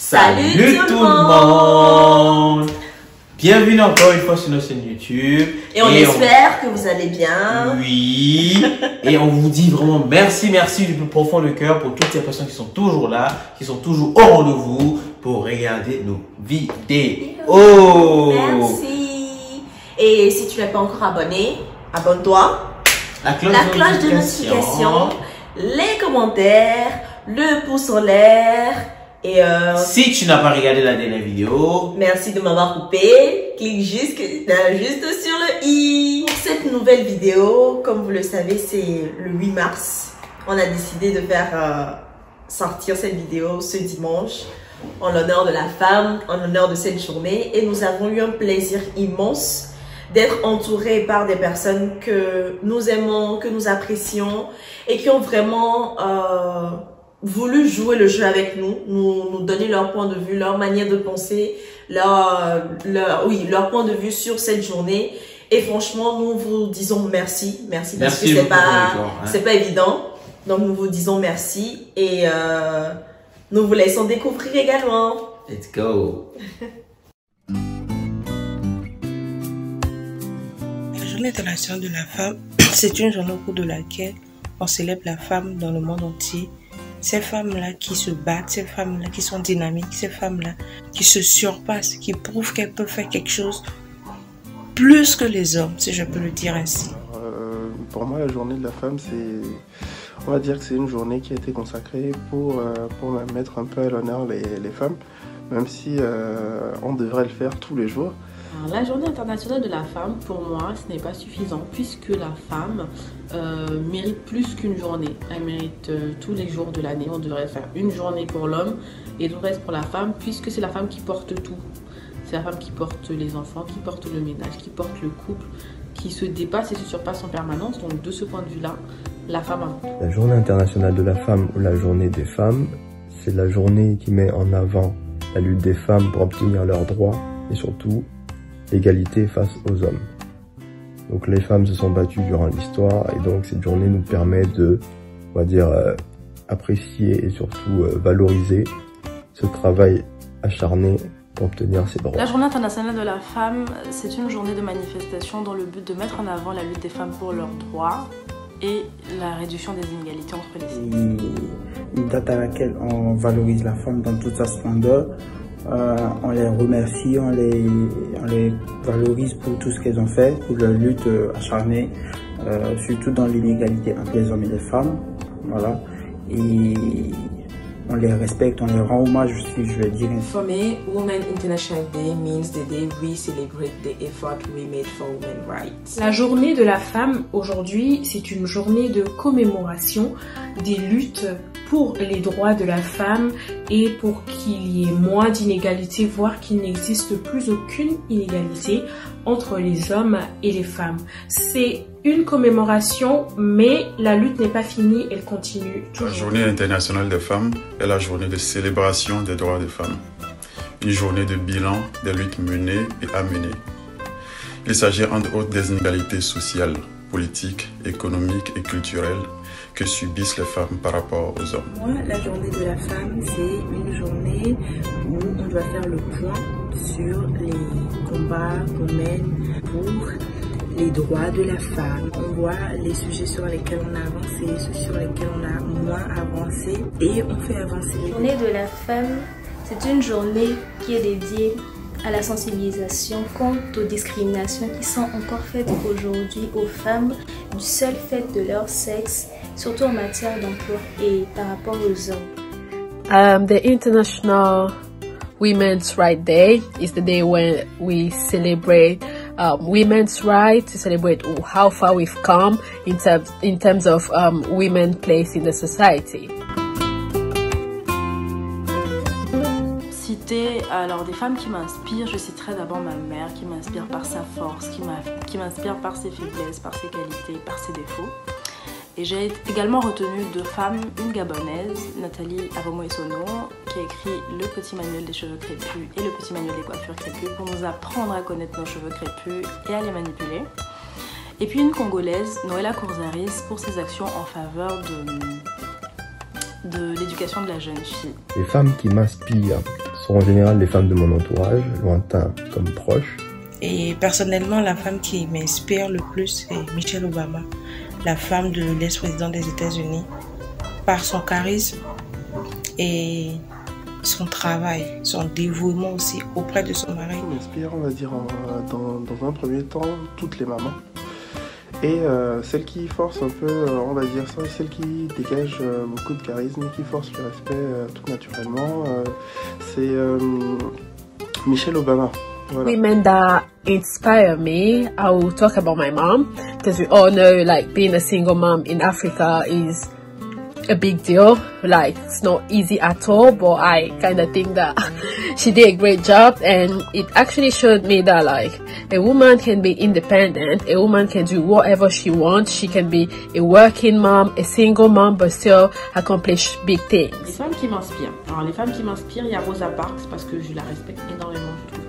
Salut tout le monde. Bienvenue encore une fois sur notre chaîne YouTube. Et on espère que vous allez bien. Oui. Et on vous dit vraiment merci du plus profond du cœur pour toutes ces personnes qui sont toujours là, qui sont toujours au rendez-vous pour regarder nos vidéos. Merci. Et si tu n'es pas encore abonné, abonne-toi. La cloche de notification, les commentaires, le pouce en l'air. Et si tu n'as pas regardé la dernière vidéo, merci de m'avoir coupé. Clique juste sur le i. Pour cette nouvelle vidéo, comme vous le savez, c'est le 8 mars. On a décidé de faire sortir cette vidéo ce dimanche en l'honneur de la femme, en l'honneur de cette journée. Et nous avons eu un plaisir immense d'être entourés par des personnes que nous aimons, que nous apprécions et qui ont vraiment voulu jouer le jeu avec nous, nous donner leur point de vue, leur manière de penser, leur point de vue sur cette journée. Et franchement, nous vous disons merci parce que c'est pas évident. Donc nous vous disons merci et nous vous laissons découvrir également. Let's go. La journée internationale de la femme, c'est une journée au cours de laquelle on célèbre la femme dans le monde entier. Ces femmes-là qui se battent, ces femmes-là qui sont dynamiques, ces femmes-là qui se surpassent, qui prouvent qu'elles peuvent faire quelque chose plus que les hommes, si je peux le dire ainsi. Pour moi, la journée de la femme, on va dire que c'est une journée qui a été consacrée pour mettre un peu à l'honneur les femmes, même si on devrait le faire tous les jours. La journée internationale de la femme, pour moi, ce n'est pas suffisant puisque la femme mérite plus qu'une journée. Elle mérite tous les jours de l'année. On devrait faire une journée pour l'homme et tout le reste pour la femme puisque c'est la femme qui porte tout. C'est la femme qui porte les enfants, qui porte le ménage, qui porte le couple, qui se dépasse et se surpasse en permanence. Donc de ce point de vue-là, la femme a tout. La journée internationale de la femme ou la journée des femmes, c'est la journée qui met en avant la lutte des femmes pour obtenir leurs droits et surtout l'égalité face aux hommes. Donc les femmes se sont battues durant l'histoire et donc cette journée nous permet de, on va dire, apprécier et surtout valoriser ce travail acharné pour obtenir ses droits. La journée internationale de la femme, c'est une journée de manifestation dans le but de mettre en avant la lutte des femmes pour leurs droits et la réduction des inégalités entre les sexes. Une date à laquelle on valorise la femme dans toute sa splendeur. On les remercie, on les valorise pour tout ce qu'elles ont fait, pour leur lutte acharnée, surtout dans l'inégalité entre les hommes et les femmes. Voilà. Et on les respecte, on les rend hommage, si je vais dire ainsi. For me, Women's International Day means the day we celebrate the effort we made for women's rights. La journée de la femme, aujourd'hui, c'est une journée de commémoration des luttes pour les droits de la femme et pour qu'il y ait moins d'inégalités, voire qu'il n'existe plus aucune inégalité entre les hommes et les femmes. C'est une commémoration, mais la lutte n'est pas finie, elle continue toujours. La journée internationale des femmes est la journée de célébration des droits des femmes. Une journée de bilan des luttes menées et à mener. Il s'agit entre autres des inégalités sociales, politiques, économiques et culturelles que subissent les femmes par rapport aux hommes. Moi, la journée de la femme, c'est une journée où on doit faire le point sur les combats qu'on mène pour les droits de la femme. On voit les sujets sur lesquels on a avancé, ceux sur lesquels on a moins avancé et on fait avancer. La journée de la femme, c'est une journée qui est dédiée à la sensibilisation quant aux discriminations qui sont encore faites aujourd'hui aux femmes du seul fait de leur sexe, surtout en matière d'emploi et par rapport aux hommes. The International Women's Rights Day is the day when we celebrate women's rights, to celebrate how far we've come in terms of women's place in the society. Alors des femmes qui m'inspirent, je citerai d'abord ma mère qui m'inspire par sa force, qui m'inspire par ses faiblesses, par ses qualités, par ses défauts. Et j'ai également retenu deux femmes, une gabonaise, Nathalie Avomo-Essono, qui a écrit le petit manuel des cheveux crépus et le petit manuel des coiffures crépues pour nous apprendre à connaître nos cheveux crépus et à les manipuler. Et puis une congolaise, Noëlla Courzaris, pour ses actions en faveur de l'éducation de la jeune fille. Les femmes qui m'inspirent sont en général les femmes de mon entourage, lointains comme proches. Et personnellement, la femme qui m'inspire le plus, c'est Michelle Obama, la femme de l'ex-président des États-Unis, par son charisme et son travail, son dévouement aussi auprès de son mari. Ça m'inspire, on va dire, dans un premier temps, toutes les mamans. Et celle qui force un peu, on va dire ça, celle qui dégage beaucoup de charisme et qui force le respect tout naturellement, c'est Michelle Obama. Voilà. Women that inspire me, I will talk about my mom, because we all know like being a single mom in Africa is a big deal. Like it's not easy at all, but I kind of think that she did a great job, and it actually showed me that like a woman can be independent, a woman can do whatever she wants, she can be a working mom, a single mom, but still accomplish big things. Les femmes qui m'inspirent. Alors les femmes qui m'inspirent, il y a Rosa Parks parce que je la respecte énormément. Je trouve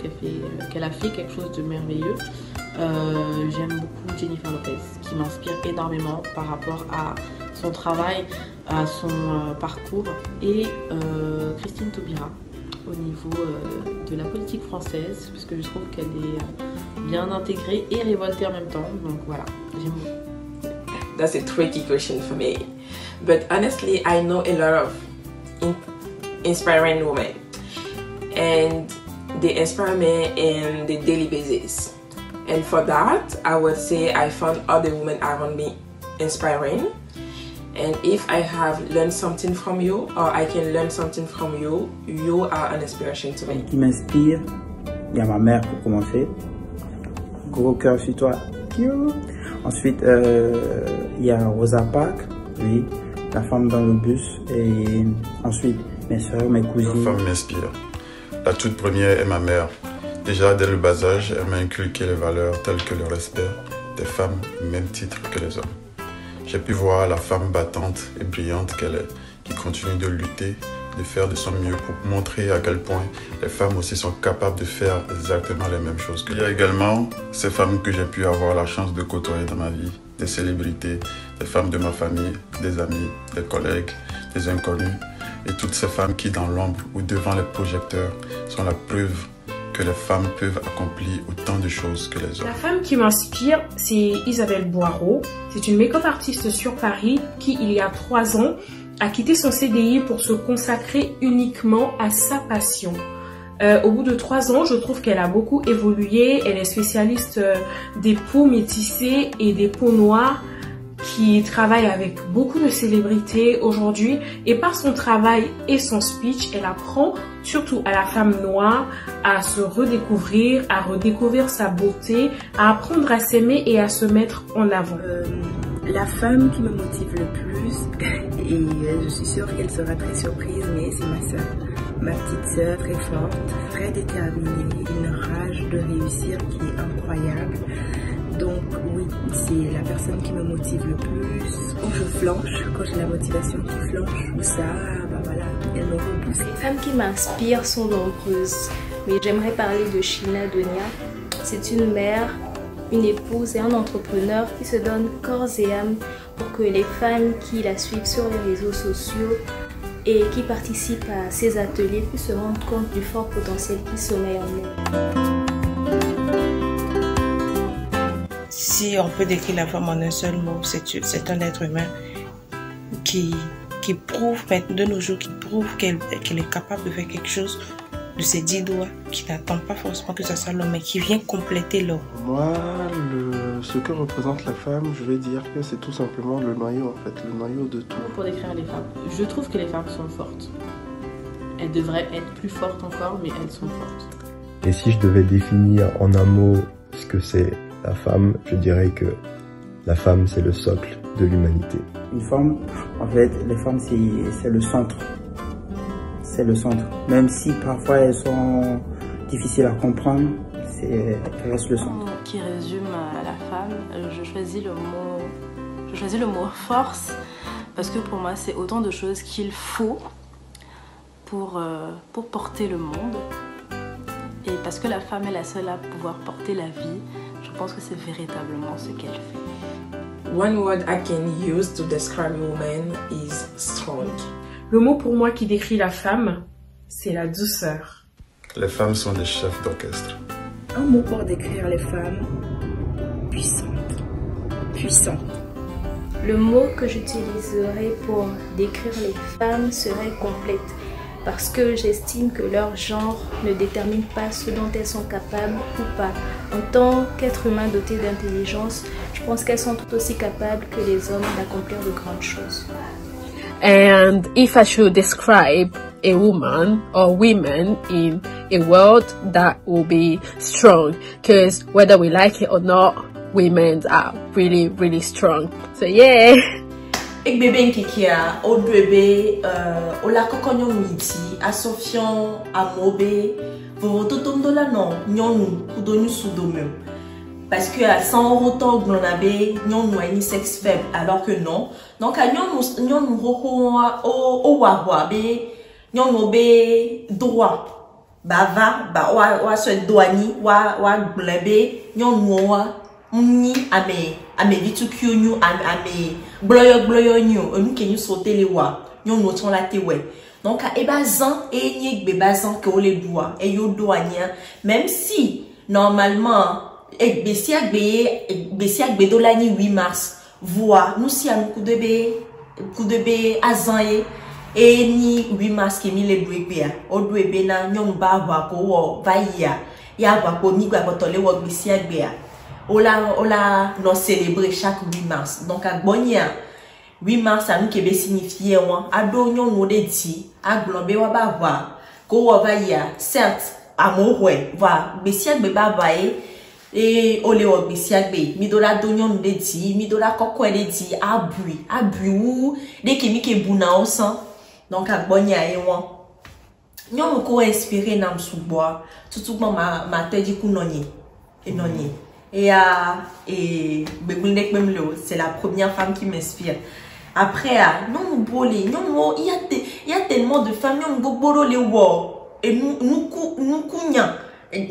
qu'elle a fait quelque chose de merveilleux. J'aime beaucoup Jennifer Lopez qui m'inspire énormément par rapport à son travail, à son parcours, et Christine Taubira au niveau de la politique française, parce que je trouve qu'elle est bien intégrée et révoltée en même temps. Donc voilà, j'aime beaucoup. That's a tricky question for me, but honestly I know a lot of inspiring women and they inspire me in the daily basis, and for that I would say I found other women around me inspiring, and if I have learned something from you or I can learn something from you, you are an inspiration to me. Qui m'inspire, il y a ma mère pour commencer, gros cœur sur toi. Ensuite il y a Rosa Parks, oui, la femme dans le bus, et ensuite mes soeurs, mes cousines. Deux femmes m'inspirent. La toute première est ma mère. Déjà dès le bas âge, elle m'a inculqué les valeurs telles que le respect des femmes au même titre que les hommes. J'ai pu voir la femme battante et brillante qu'elle est, qui continue de lutter, de faire de son mieux pour montrer à quel point les femmes aussi sont capables de faire exactement les mêmes choses. Il y a également ces femmes que j'ai pu avoir la chance de côtoyer dans ma vie, des célébrités, des femmes de ma famille, des amis, des collègues, des inconnus, et toutes ces femmes qui dans l'ombre ou devant les projecteurs sont la preuve que les femmes peuvent accomplir autant de choses que les hommes. La femme qui m'inspire, c'est Isabelle Boireau. C'est une make-up artiste sur Paris qui, il y a 3 ans, a quitté son CDI pour se consacrer uniquement à sa passion. Au bout de 3 ans, je trouve qu'elle a beaucoup évolué. Elle est spécialiste des peaux métissées et des peaux noires, qui travaille avec beaucoup de célébrités aujourd'hui, et par son travail et son speech, elle apprend surtout à la femme noire à se redécouvrir, à redécouvrir sa beauté, à apprendre à s'aimer et à se mettre en avant. La femme qui me motive le plus, et je suis sûre qu'elle sera très surprise, mais c'est ma soeur. Ma petite soeur, très forte, très déterminée, une rage de réussir qui est incroyable. Donc oui, c'est la personne qui me motive le plus. Quand je flanche, quand j'ai la motivation qui flanche, ou ça, bah voilà, elle me repousse. Les femmes qui m'inspirent sont nombreuses, mais j'aimerais parler de Sheena Donia. C'est une mère, une épouse et un entrepreneur qui se donne corps et âme pour que les femmes qui la suivent sur les réseaux sociaux et qui participent à ses ateliers puissent se rendre compte du fort potentiel qui sommeille en elles. Si on peut décrire la femme en un seul mot, c'est un être humain qui prouve de nos jours, qui prouve qu'elle est capable de faire quelque chose de ses 10 doigts, qui n'attend pas forcément que ça soit l'homme, mais qui vient compléter l'homme. Moi, ce que représente la femme, je vais dire que c'est tout simplement le noyau, en fait, le noyau de tout. Pour décrire les femmes, je trouve que les femmes sont fortes. Elles devraient être plus fortes encore, mais elles sont fortes. Et si je devais définir en un mot ce que c'est la femme, je dirais que la femme, c'est le socle de l'humanité. Une femme, en fait, les femmes, c'est le centre. C'est le centre. Même si parfois elles sont difficiles à comprendre, elles restent le centre. Qui résume la femme, je choisis le mot force, parce que pour moi, c'est autant de choses qu'il faut pour porter le monde. Et parce que la femme est la seule à pouvoir porter la vie, je pense que c'est véritablement ce qu'elle fait. One word I can use to describe a woman is strong. Le mot pour moi qui décrit la femme, c'est la douceur. Les femmes sont des chefs d'orchestre. Un mot pour décrire les femmes: puissantes. Puissantes. Le mot que j'utiliserai pour décrire les femmes serait complète, parce que j'estime que leur genre ne détermine pas ce dont elles sont capables ou pas. En tant qu'être humain doté d'intelligence, je pense qu'elles sont tout aussi capables que les hommes d'accomplir de grandes choses. And if I should describe a woman or women in a world, that will be strong, because whether we like it or not, women are really, really strong. So yeah. Ik bebe nkikia, o dwebe, o la kokonyo miti, a sofion, a mobe, vous totom dola non, nyon kudonu sudomeu. Parce que à 100 € tog on avait nyon ni sexe faible, alors que non. Donc à nyon ho o wa be nyon be droit. Bava ba wa se douani wa blebe nyon wa ni ame vitu kyonyu ame bloyo nyu onu kenyu sauter les wa nyon no ton la te we. Donc à ebazan e nyek be bazan que o le bois et yo douania, même si normalement et besiak be dolani 8 mars voix nous si am coup de be azan et ni 8 mars qui mi le bwebe o dwebe na nyon ba wa ko wo va ya wa ko ni gba botole wo besiak be ola no célébrer chaque 8 mars. Donc à Bonia 8 mars ça nous kebe signifier wa ado nyon no de ti a glombe wa ba wa ko wo va ya certes amoureux va besiak be ba va et ole wo besiak be mi dola donyon de ti mi dola kokko de ti abui ou de kemi ke buna osan. Donc à Bonia e won nyon ko inspiré nam soubois tout ma te di ku noni et noni. Et c'est la première femme qui m'inspire. Après, non, il y a tellement de femmes, et nous cougnons.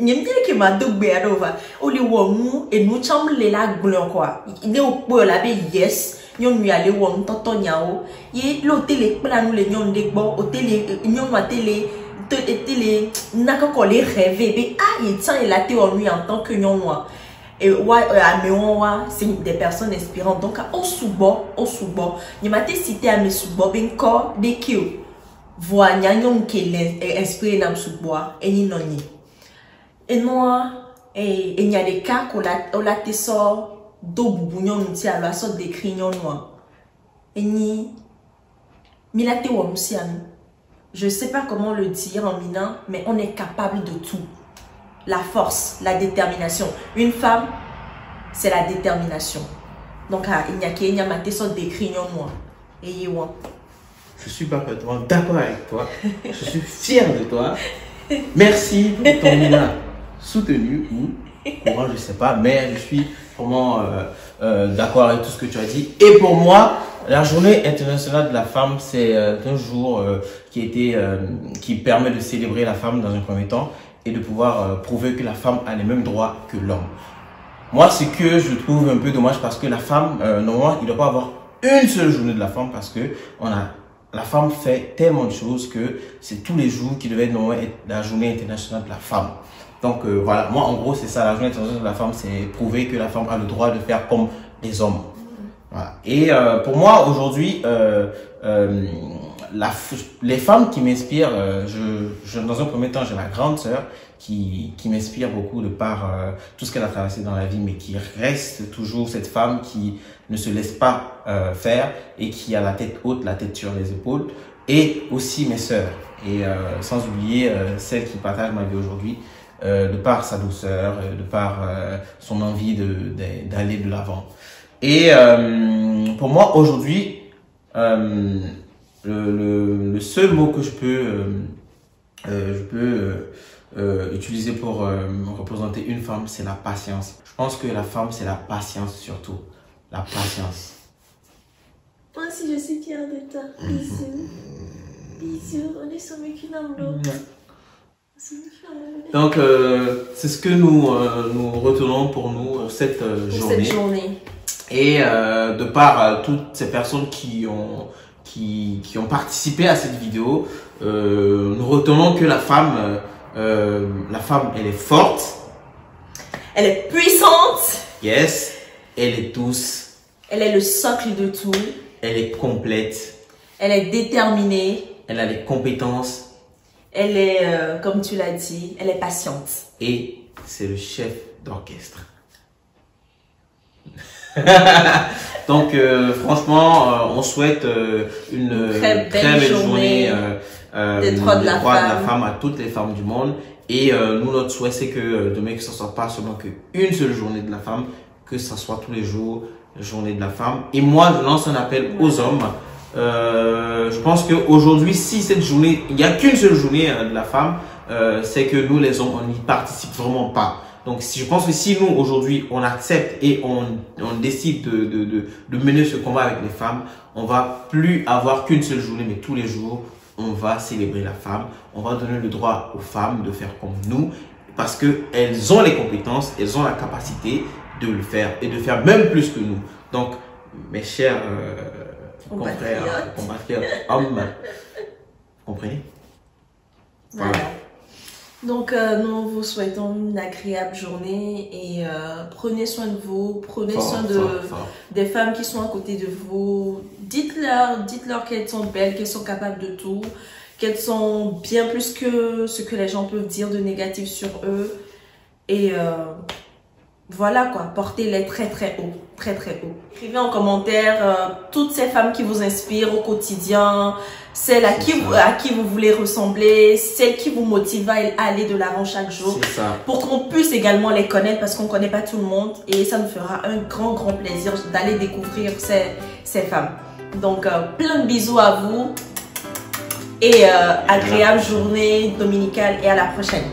N'aime pas que ma dog béadova, ou les nous, et nous chambre les lacs blancs, quoi. Il est au poil la yes, nous lui allons voir un tonton yao. Il l'hôtel est plein, nous les nyons des bon, hôtel, nyons à télé, n'a qu'à les rêver, il tient et la théorie en tant que nyon noir. Et c'est des personnes inspirantes. Donc, au soubo, il m'a cité à mes soubo, ben corps, des kios. Voilà, nyon qui est inspiré dans soubo, et ni non ni. Et moi, il y a des cas qu'on a été sort d'eau boubouignon, nous tient à la sorte des crignons noirs. Et ni, milate ou je sais pas comment le dire en minant, mais on est capable de tout. La force, la détermination. Une femme, c'est la détermination. Donc, il y a ma sorte des crignons noirs. Et je suis parfaitement d'accord avec toi. Je suis fier de toi. Merci pour ton mina soutenu ou courant, je sais pas, mais je suis vraiment d'accord avec tout ce que tu as dit. Et pour moi, la journée internationale de la femme, c'est un jour qui permet de célébrer la femme dans un premier temps et de pouvoir prouver que la femme a les mêmes droits que l'homme. Moi, c'est que je trouve un peu dommage parce que la femme, normalement, il ne doit pas avoir une seule journée de la femme parce que la femme fait tellement de choses que c'est tous les jours qui devaient normalement être la journée internationale de la femme. Donc voilà, moi en gros c'est ça, la journée internationale de la femme, c'est prouver que la femme a le droit de faire comme les hommes. Voilà. Et pour moi aujourd'hui, les femmes qui m'inspirent, dans un premier temps j'ai ma grande sœur qui m'inspire beaucoup de par tout ce qu'elle a traversé dans la vie, mais qui reste toujours cette femme qui ne se laisse pas faire et qui a la tête haute, la tête sur les épaules, et aussi mes sœurs, et sans oublier celle qui partage ma vie aujourd'hui, de par sa douceur, de par son envie d'aller de l'avant. Et pour moi aujourd'hui, le seul mot que je peux utiliser pour représenter une femme, c'est la patience. Je pense que la femme, c'est la patience surtout. La patience. Moi aussi, je suis fière de toi. Bisous. Bisous. On est sur mes culs. Donc, c'est ce que nous retenons pour nous cette journée. Et de par toutes ces personnes qui ont participé à cette vidéo, nous retenons que la femme La femme, elle est forte. Elle est puissante. Yes. Elle est douce. Elle est le socle de tout. Elle est complète. Elle est déterminée. Elle a les compétences. Elle est, comme tu l'as dit, elle est patiente. Et c'est le chef d'orchestre. Donc, franchement, on souhaite une très belle journée des droits de la femme à toutes les femmes du monde. Et nous, notre souhait, c'est que demain, que ce ne soit pas seulement qu'une seule journée de la femme, que ce soit tous les jours la journée de la femme. Et moi, je lance un appel aux hommes. Je pense qu'aujourd'hui, si cette journée, il n'y a qu'une seule journée de la femme, c'est que nous, les hommes, on n'y participe vraiment pas. Donc, je pense que si nous, aujourd'hui, on accepte et on décide de mener ce combat avec les femmes, on va plus avoir qu'une seule journée, mais tous les jours, on va célébrer la femme. On va donner le droit aux femmes de faire comme nous, parce qu'elles ont les compétences, elles ont la capacité de le faire et de faire même plus que nous. Donc, mes chers confrères, compatriotes, hommes, comprenez? Voilà. Donc, nous vous souhaitons une agréable journée et prenez soin de vous, prenez soin des femmes qui sont à côté de vous. Dites-leur qu'elles sont belles, qu'elles sont capables de tout, qu'elles sont bien plus que ce que les gens peuvent dire de négatif sur eux. Et voilà quoi, portez-les très très haut, très très haut. Écrivez en commentaire toutes ces femmes qui vous inspirent au quotidien, celles à qui vous voulez ressembler, celles qui vous motivent à aller de l'avant chaque jour, pour qu'on puisse également les connaître parce qu'on ne connaît pas tout le monde et ça nous fera un grand plaisir d'aller découvrir ces femmes. Donc plein de bisous à vous et agréable journée dominicale et à la prochaine.